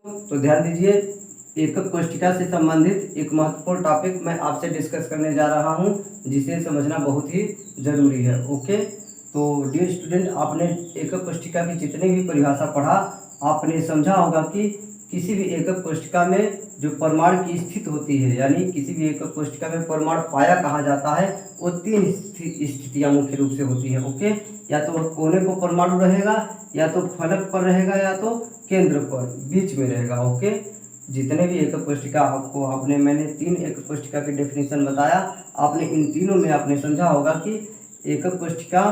तो ध्यान दीजिए, एकक कोशिका से संबंधित एक महत्वपूर्ण टॉपिक मैं आपसे डिस्कस करने जा रहा हूं, जिसे समझना बहुत ही जरूरी है। ओके, तो डियर स्टूडेंट, आपने एकक कोशिका की जितनी भी परिभाषा पढ़ा, आपने समझा होगा कि किसी भी एकक कोशिका में जो परमाणु की स्थिति होती है, यानी किसी भी एकक कोशिका में परमाणु पाया कहा जाता है, वो तीन स्थितियां मुख्य रूप से होती है। ओके, या तो कोने पर परमाणु रहेगा, या तो फलक पर रहेगा, या तो केंद्र पर बीच में रहेगा। ओके, जितने भी एकक कोशिका मैंने तीन एकक कोशिका की डेफिनेशन बताया, आपने इन तीनों में आपने समझा होगा कि एकक कोशिका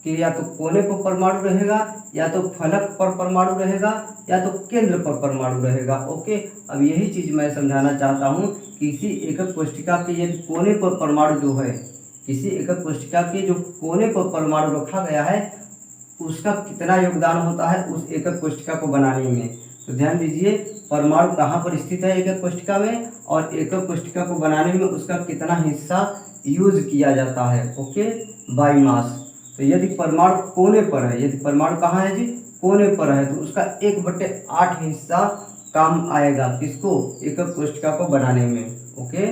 के या तो कोने पर परमाणु रहेगा, या तो फलक पर परमाणु रहेगा, या तो केंद्र पर परमाणु रहेगा। ओके, अब यही चीज मैं समझाना चाहता हूँ, किसी एकक कोशिका के यदि कोने पर परमाणु जो है, किसी एकक कोशिका के जो कोने पर परमाणु रखा गया है, उसका कितना योगदान होता है उस एकक कोशिका को बनाने में। तो ध्यान दीजिए, परमाणु कहाँ पर स्थित है एकक कोशिका में, और एकक कोशिका को बनाने में उसका कितना हिस्सा यूज किया जाता है। Okay, by mass. तो यदि परमाणु कोने पर है, यदि परमाणु कहाँ है जी, कोने पर है, तो उसका 1/8 हिस्सा काम आएगा किसको, एकक कोशिका को बनाने में। ओके,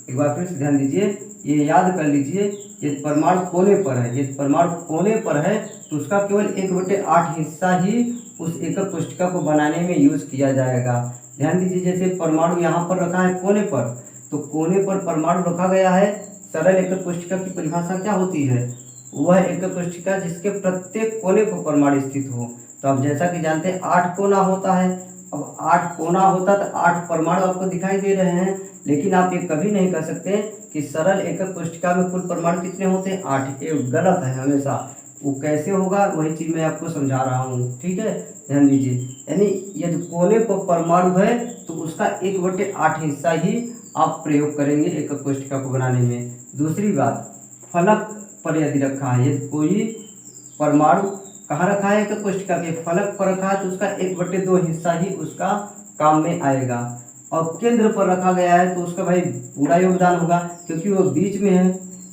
एक बार फिर से ध्यान दीजिए, ये याद कर लीजिए, यदि परमाणु कोने पर है, यदि परमाणु कोने पर है तो उसका केवल 1/8 हिस्सा ही उस एकक कोशिका को बनाने में यूज किया जाएगा। ध्यान दीजिए, जैसे परमाणु यहाँ पर रखा है कोने पर, तो कोने पर परमाणु रखा गया है। सरल एकक कोशिका की परिभाषा क्या होती है, वह एकक कोशिका जिसके प्रत्येक कोने पर परमाणु स्थित हो। तो अब जैसा कि जानते हैं 8 कोना होता है। अब 8 कोना होता तो 8 परमाणु आपको दिखाई दे रहे हैं, लेकिन आप ये कभी नहीं कह सकते कि सरल एकक कोशिका में कुल परमाणु कितने होते हैं, 8। ये गलत है हमेशा। वो कैसे होगा, वही चीज मैं आपको समझा रहा हूँ। ठीक है, ध्यान दीजिए, यानी यदि कोने पर परमाणु है तो उसका 1/8 हिस्सा ही आप प्रयोग करेंगे एकक कोशिका को बनाने में। दूसरी बात, फलक पर यदि रखा है, यदि कोई परमाणु कहाँ रखा है, एकक कोशिका के फलक पर रखा है, तो उसका 1/2 हिस्सा ही उसका काम में आएगा। और केंद्र पर रखा गया है तो उसका भाई पूरा योगदान होगा, क्योंकि वो बीच में है,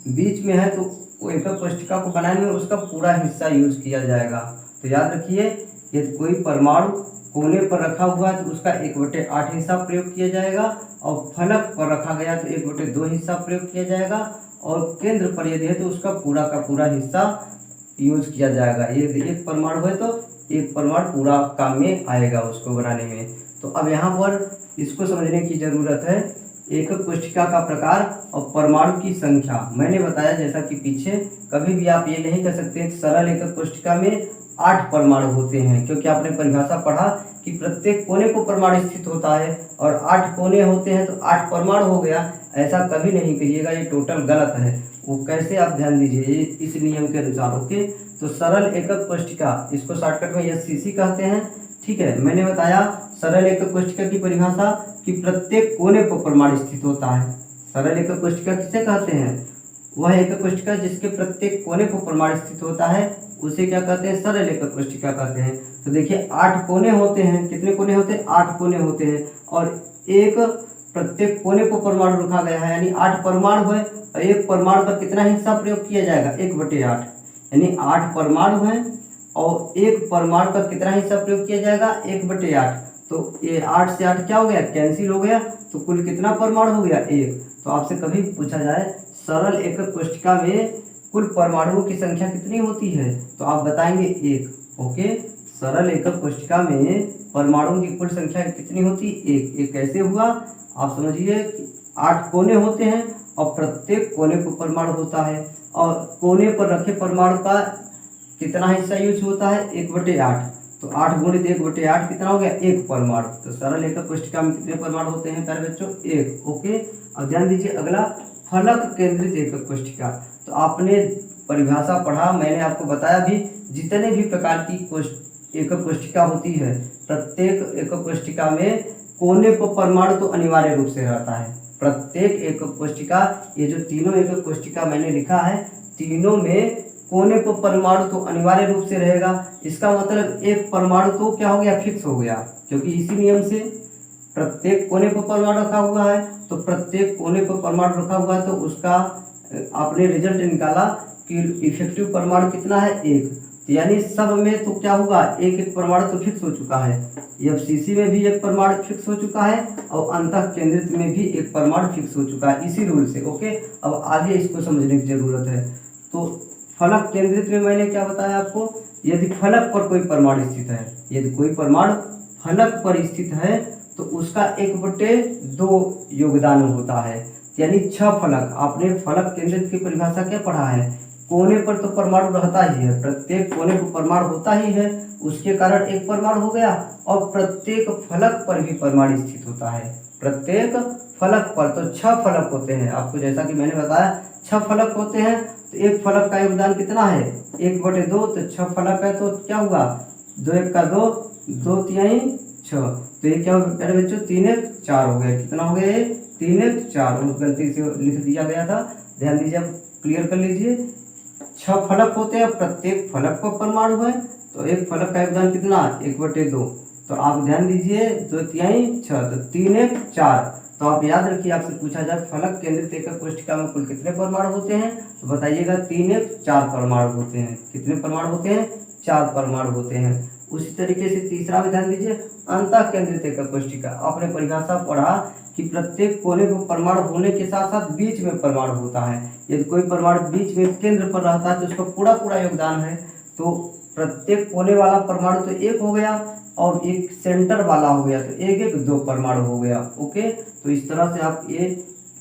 बीच में है, तो वो एकक कोशिका को बनाने में उसका पूरा हिस्सा यूज किया जाएगा। तो याद रखिए, यदि कोई परमाणु कोने पर रखा हुआ है तो उसका 1/8 हिस्सा प्रयोग किया जाएगा, और फलक पर रखा गया तो 1/2 हिस्सा प्रयोग किया जाएगा, और केंद्र पर यदि है तो उसका पूरा का पूरा हिस्सा यूज किया जाएगा। यदि एक परमाणु है तो एक परमाणु पूरा काम में आएगा उसको बनाने में। तो अब यहाँ पर इसको समझने की जरूरत है, एकक कोशिका का प्रकार और परमाणु की संख्या। मैंने बताया जैसा कि पीछे, कभी भी आप ये नहीं कह सकते सरल एकक कोशिका में 8 परमाणु होते हैं, क्योंकि आपने परिभाषा पढ़ा कि प्रत्येक कोने को परमाणु स्थित होता है, और 8 कोने होते हैं तो 8 परमाणु हो गया। ऐसा कभी नहीं कहिएगा, ये टोटल गलत है। वो कैसे, आप ध्यान दीजिए इस नियम के अनुसार। ओके, तो सरल एकक कोशिका, इसको शॉर्टकट में SCC कहते हैं। ठीक है, मैंने बताया सरल एकक कोशिका की परिभाषा कि प्रत्येक कोने पर परमाणु स्थित होता है। सरल एकक कोशिका किसे कहते हैं, वह एकक कोशिका जिसके प्रत्येक कोने पर परमाणु स्थित होता है, उसे क्या कहते हैं, सरल एकक कोशिका कहते हैं। तो देखिए 8 कोने होते हैं, कितने कोने होते हैं, 8 कोने होते हैं, और एक प्रत्येक कोने पर परमाणु रखा गया है, यानी 8 परमाणु है, और एक परमाणु का कितना हिस्सा प्रयोग किया जाएगा, 1/8, यानी 8 परमाणु है और एक परमाणु का कितना हिस्सा प्रयोग किया जाएगा, 1/8। तो ये 8 से 8 क्या हो गया, कैंसिल हो गया, तो कुल कितना परमाणु हो गया, 1। तो आपसे कभी पूछा जाए सरल एकक कोशिका में कुल परमाणुओं की संख्या कितनी होती है, तो आप बताएंगे 1। ओके, सरल एकक कोशिका में परमाणुओं की कुल संख्या कितनी होती है, 1। ये कैसे हुआ, आप समझिए, 8 कोने होते हैं और प्रत्येक कोने पर परमाणु होता है, और कोने पर रखे परमाणु का कितना हिस्सा यूज होता है, 1/8। तो 8 गुणित 1/8 कितना हो गया, 1 परमाणु। तो सरल एकक कोशिका में कितने परमाणु होते हैं प्यारे बच्चों, 1। ओके, अब ध्यान दीजिए अगला, फलक केंद्रित एकक कोशिका। तो आपने परिभाषा पढ़ा, मैंने आपको बताया भी, जितने भी प्रकार की एकक कोशिका होती है, प्रत्येक एकक कोशिका में कोने पर परमाणु तो अनिवार्य रूप से रहता है। प्रत्येक एकक कोशिका, ये जो तीनों एकक कोशिका मैंने लिखा है, तीनों में कोने पर परमाणु तो अनिवार्य रूप से रहेगा। इसका मतलब एक परमाणु तो क्या हो गया, फिक्स हो गया, क्योंकि इसी नियम से प्रत्येक कोने पर परमाणु रखा हुआ है, तो प्रत्येक कोने पर परमाणु रखा हुआ है, तो उसका आपने रिजल्ट निकाला कि इफेक्टिव परमाणु कितना है, 1। तो यानी सब में तो क्या होगा, एक एक परमाणु तो फिक्स हो चुका है। एफसीसी में भी एक परमाणु फिक्स हो चुका है और अंतः केंद्रित में भी एक परमाणु फिक्स हो चुका है इसी रूल से। ओके, अब आगे इसको समझने की जरूरत है। तो फलक केंद्रित में मैंने क्या बताया आपको, यदि फलक पर कोई परमाणु स्थित है, यदि कोई परमाणु फलक पर स्थित है तो उसका 1/2 योगदान होता है, यानी 6 फलक। आपने फलक केंद्रित की परिभाषा क्या पढ़ा है, कोने पर तो परमाणु रहता ही है, प्रत्येक कोने पर परमाणु होता ही है, उसके कारण एक परमाणु हो गया, और प्रत्येक फलक पर भी परमाणु स्थित होता है, प्रत्येक फलक पर। तो 6 फलक होते हैं, आपको जैसा कि मैंने बताया 6 फलक होते हैं। तो एक फलक का योगदान कितना है, 1/2, तो 6 फलक है तो क्या हुआ, 2 1 का 2, 2 3 6, तो ये क्या हो गया मेरे बच्चों, 3 1 4 हो गया। कितना हो गया ये, 3 1 4, गलती से लिख दिया गया था, ध्यान दीजिए, आप क्लियर कर लीजिए। 6 फलक होते हैं, प्रत्येक फलक पर परमाणु है, तो एक फलक का योगदान कितना, 1/2। तो आप ध्यान दीजिए, 2 3 6, तो 3 1 4। तो आप याद रखिए, आपसे पूछा जाए फलक केंद्रित एकक कोशिका में कुल कितने परमाणु होते हैं, तो बताइएगा 3 1 4 परमाणु होते हैं। कितने परमाणु होते हैं, 4 परमाणु होते हैं। उसी तरीके से तीसरा भी ध्यान दीजिए, अंतः केंद्रित एकक कोशिका। आपने परिभाषा पढ़ा कि प्रत्येक कोने पर परमाणु होने के साथ साथ बीच में परमाणु होता है। यदि कोई परमाणु बीच में केंद्र पर रहता है तो उसका पूरा पूरा योगदान है। तो प्रत्येक कोने वाला परमाणु तो 1 हो गया और एक सेंटर वाला हो गया, तो 1 1 2 परमाणु हो गया। ओके, तो इस तरह से आप ये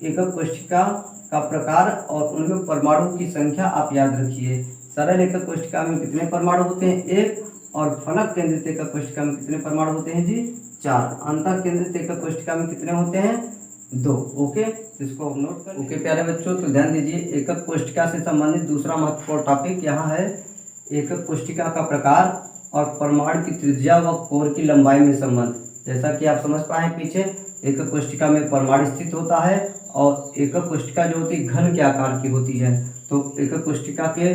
एकक कोशिका का प्रकार और उनमें परमाणु की संख्या आप याद रखिए। सरल एकक कोशिका में कितने परमाणु होते हैं, 1, और फलक केंद्रित एकक कोशिका में कितने परमाणु होते हैं जी, 4। अंतः केंद्रित एकक कोशिका में कितने होते हैं, 2। ओके, तो इसको आप नोट कर। ओके प्यारे बच्चों, तो ध्यान दीजिए, एकक कोशिका से संबंधित दूसरा महत्वपूर्ण टॉपिक यहाँ है एकक कोशिका का प्रकार और परमाणु की त्रिज्या व कोर की लंबाई में संबंध। जैसा कि आप समझ पाए पीछे, एकक कोशिका में परमाणु स्थित होता है और एकक कोशिका जो होती है घन के आकार की होती है। तो एकक कोशिका के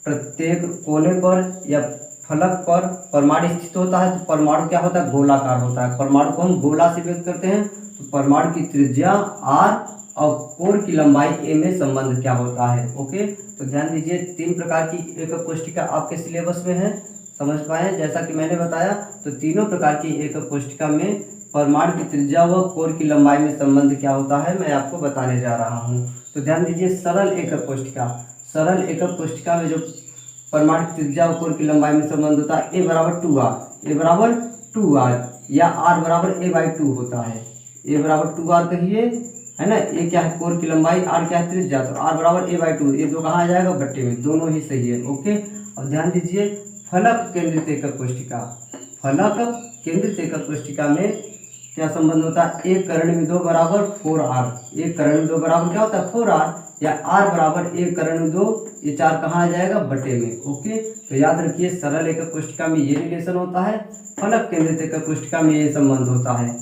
प्रत्येक कोने पर या फलक पर परमाणु स्थित होता है, तो परमाणु क्या होता है, गोलाकार होता है। परमाणु को हम गोला से व्यक्त करते हैं। तो परमाणु की त्रिज्या r और कोर की लंबाई a में संबंध क्या होता है। ओके, तो ध्यान दीजिए, 3 प्रकार की एकक कोशिका आपके सिलेबस में है, समझ पाए। जैसा कि मैंने बताया, तो तीनों प्रकार की एकक कोशिका में परमाणु की त्रिज्या व कोर की लंबाई में संबंध क्या होता है, मैं आपको बताने जा रहा हूँ। तो ध्यान दीजिए, सरल एकक कोशिका, सरल एकक कोशिका में जो परमाणु की त्रिज्या और कोर की लंबाई में संबंध होता है, a बराबर 2r, a बराबर 2r या r बराबर a/2 होता है। a बराबर 2r कहिए, है ना। a क्या है, कोर की लंबाई, r क्या है, त्रिज्या, तो r बराबर a/2। ये दो कहाँ आ जाएगा, बट्टे में, दोनों ही सही है। ओके, और ध्यान दीजिए, फलक केंद्रित एकक कोशिका, फलक केंद्रित एकक कोशिका में क्या संबंध होता है, 1 करण में 2 बराबर 4r। 1 करण में 2 बराबर क्या होता है, 4r, या r बराबर 1 करण में 2, ये 4 कहाँ आ जाएगा, बटे में। ओके, तो याद रखिए, सरल एकक कोशिका में ये रिलेशन होता है, फलक केंद्रित एकक कोशिका में ये संबंध होता है।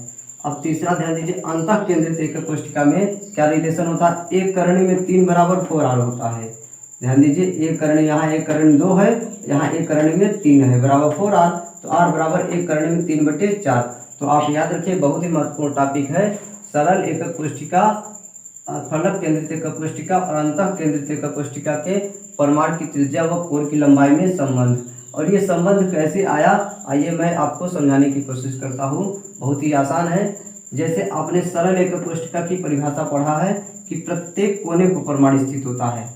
अब तीसरा ध्यान दीजिए, अंतः केंद्रित एकक कोशिका में क्या रिलेशन होता है, 1 करण में 3 बराबर 4r होता है। ध्यान दीजिए, 1 करण, यहाँ 1 करण 2 है, यहाँ 1 करण में 3 है, बराबर 4r, तो r बराबर 1 करण में 3/4। तो आप याद रखिए, बहुत ही महत्वपूर्ण टॉपिक है, सरल एकक कोशिका, फलक केंद्रित एकक कोशिका और अंतः केंद्रित एकक कोशिका के परमाणु की त्रिज्या व कोर की लंबाई में संबंध। और ये संबंध कैसे आया, आइए मैं आपको समझाने की कोशिश करता हूँ। बहुत ही आसान है। जैसे आपने सरल एकक कोशिका की परिभाषा पढ़ा है कि प्रत्येक कोने पर परमाणु स्थित होता है।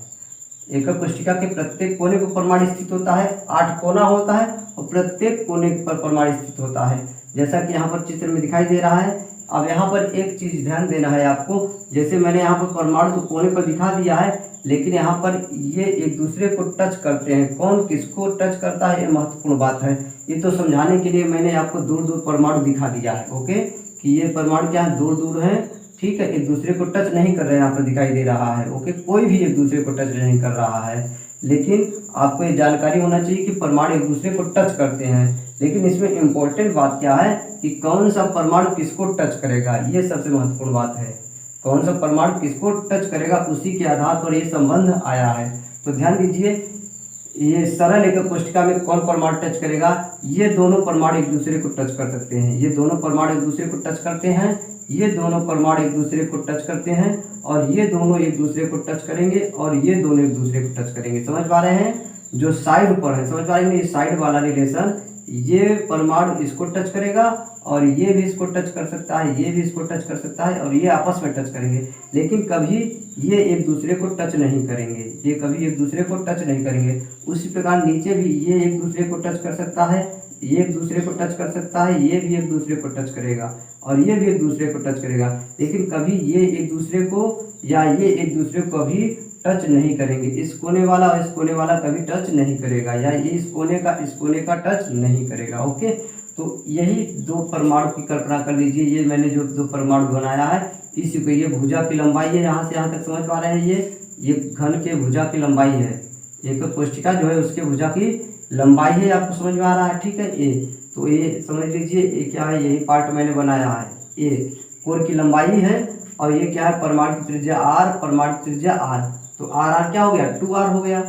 एकक कोशिका के प्रत्येक कोने पर परमाणु स्थित होता है, 8 कोना होता है और प्रत्येक कोने पर परमाणु स्थित होता है, जैसा कि यहाँ पर चित्र में दिखाई दे रहा है। अब यहाँ पर एक चीज ध्यान देना है आपको, जैसे मैंने यहाँ पर परमाणु तो कोने पर दिखा दिया है, लेकिन यहाँ पर ये एक दूसरे को टच करते हैं। कौन किसको टच करता है, ये महत्वपूर्ण बात है। ये तो समझाने के लिए मैंने आपको दूर दूर परमाणु दिखा दिया है। ओके, कि ये परमाणु क्या है, दूर दूर है, ठीक है, एक दूसरे को टच नहीं कर रहे हैं, यहाँ पर दिखाई दे रहा है। ओके, कोई भी एक दूसरे को टच नहीं कर रहा है, लेकिन आपको ये जानकारी होना चाहिए कि परमाणु एक दूसरे को टच करते हैं। लेकिन इसमें इम्पोर्टेंट बात क्या है कि कौन सा परमाणु किसको टच करेगा, ये सबसे महत्वपूर्ण बात है। कौन सा परमाणु किसको टच करेगा, उसी के आधार पर ये संबंध आया है। तो ध्यान दीजिए, ये सरल एकक कोशिका में कौन परमाणु टच करेगा, ये दोनों परमाणु एक दूसरे को टच कर सकते हैं। ये दोनों परमाणु एक दूसरे को टच करते हैं, ये दोनों परमाणु एक दूसरे को टच करते हैं, और ये दोनों एक दूसरे को टच करेंगे, और ये दोनों एक दूसरे को टच करेंगे। समझ पा रहे हैं। जो साइड पर है, समझ पा रहे हैं, ये साइड वाला रिलेशन, ये परमाणु इसको टच करेगा और ये भी इसको टच कर सकता है, ये भी इसको टच कर सकता है और ये आपस में टच करेंगे, लेकिन कभी ये एक दूसरे को टच नहीं करेंगे, ये कभी एक दूसरे को टच नहीं करेंगे। उसी प्रकार नीचे भी ये एक दूसरे को टच कर सकता है, ये एक दूसरे को टच कर सकता है, ये भी एक दूसरे को टच करेगा और ये भी एक दूसरे को टच करेगा, लेकिन कभी ये एक दूसरे को या ये एक दूसरे को कभी टच नहीं करेंगे। इस कोने वाला और इस कोने वाला कभी टच नहीं करेगा, या ये इस कोने का टच नहीं करेगा। ओके, तो यही दो परमाणु की कल्पना कर लीजिए। ये मैंने जो दो परमाणु बनाया है, इसी को, ये भुजा की लंबाई है, यहाँ से यहाँ तक समझ पा रहे हैं, ये घन के भुजा की लंबाई है, एक कोशिका जो है उसके भुजा की लंबाई है, आपको समझ में आ रहा है, ठीक है। ये तो ये समझ लीजिए, ये क्या है, यही पार्ट मैंने बनाया है, ये कोर की लंबाई है और ये क्या है, परमाणु की त्रिज्या r, परमाणु की त्रिज्या r, तो r क्या हो गया, 2r हो गया,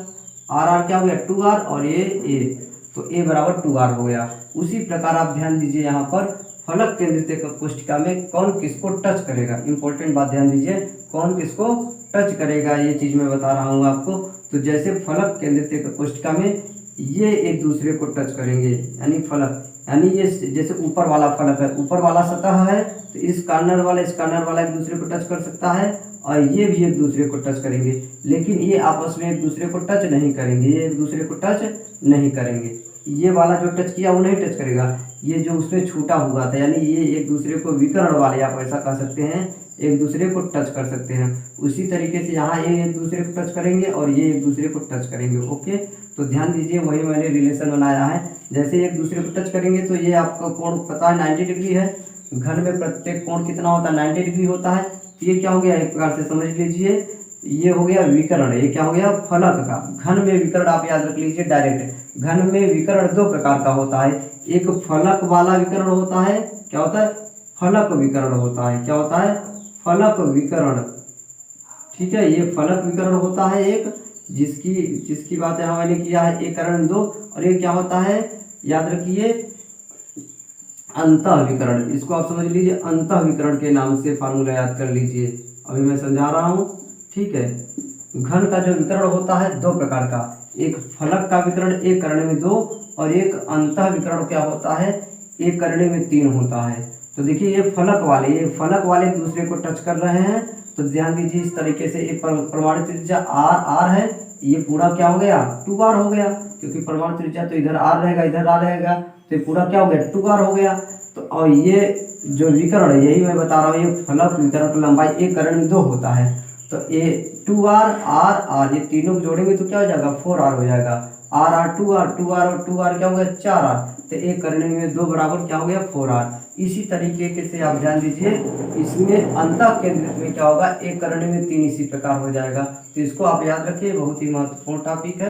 r क्या हो गया, 2r, और ये a, तो a बराबर 2r हो गया। उसी प्रकार आप ध्यान दीजिए, यहाँ पर फलक केंद्रित एकक कोशिका में कौन किसको टच करेगा, इंपॉर्टेंट बात ध्यान दीजिए, कौन किसको टच करेगा, ये चीज मैं बता रहा हूँ आपको। तो जैसे फलक केंद्रित एकक कोशिका में ये एक दूसरे को टच करेंगे, यानी फलक, यानी ये जैसे ऊपर वाला फलक है, ऊपर वाला सतह है, तो इस कॉर्नर वाला एक दूसरे को टच कर सकता है और ये भी एक दूसरे को टच करेंगे, लेकिन ये आपस में एक दूसरे को टच नहीं करेंगे, ये एक दूसरे को टच नहीं करेंगे। ये वाला जो टच किया वो नहीं टच करेगा, ये जो उसमें छूटा हुआ था, यानी ये एक दूसरे को विकर्ण वाले, आप ऐसा कह सकते हैं, एक दूसरे को टच कर सकते हैं। उसी तरीके से यहाँ ये एक दूसरे को टच करेंगे और ये एक दूसरे को टच करेंगे। ओके, तो ध्यान दीजिए, वही मैंने रिलेशन बनाया है। जैसे एक दूसरे को टच करेंगे तो ये आपका कोण पता है 90 डिग्री है, घन में प्रत्येक कोण कितना होता है, 90 डिग्री होता है। तो ये क्या हो गया, एक प्रकार से समझ लीजिए, ये हो गया विकर्ण, ये क्या हो गया, फलक का। घन में विकर्ण आप याद रख लीजिए डायरेक्ट, घन में विकर्ण दो प्रकार का होता है, एक फलक वाला विकर्ण होता है, क्या होता है, फलक विकर्ण होता है, क्या होता है, फलक विकर्ण, ठीक है। ये फलक विकर्ण होता है एक, जिसकी बात यहाँ मैंने किया है, एक करण दो, और ये क्या होता है, याद रखिए, अंतः विकर्ण, इसको आप समझ लीजिए, अंतः विकर्ण के नाम से फार्मूला याद कर लीजिए, अभी मैं समझा रहा हूँ, ठीक है। घन का जो विकर्ण होता है दो प्रकार का, एक फलक का विकर्ण एक कर्ण में 2, और एक अंतः विकर्ण क्या होता है, एक कर्ण में 3 होता है। तो देखिए, ये फलक वाले एक दूसरे को टच कर रहे हैं, तो ध्यान दीजिए, इस तरीके से एक परमाणु त्रिज्या r है, ये पूरा क्या हो गया, 2r हो गया, क्योंकि परमाणु त्रिज्या तो इधर r रहेगा, इधर r रहेगा, तो ये पूरा क्या हो गया, 2r हो गया। तो और ये जो विकर्ण है, यही मैं बता रहा हूँ, ये फलक विकर्ण की लंबाई एक कर्ण में 2 होता है, तो ये 2r r, ये तीनों को जोड़ेंगे तो क्या हो जाएगा, 4r हो जाएगा, r 2r 2r और 2r क्या हो गया, 4r, तो एक करने में 2 बराबर क्या हो गया, 4r। इसी तरीके से आप ध्यान दीजिए, इसमें अंतः केंद्रित में क्या होगा, एक करने में 3 इसी प्रकार हो जाएगा। तो इसको आप याद रखिए, बहुत ही महत्वपूर्ण टॉपिक है।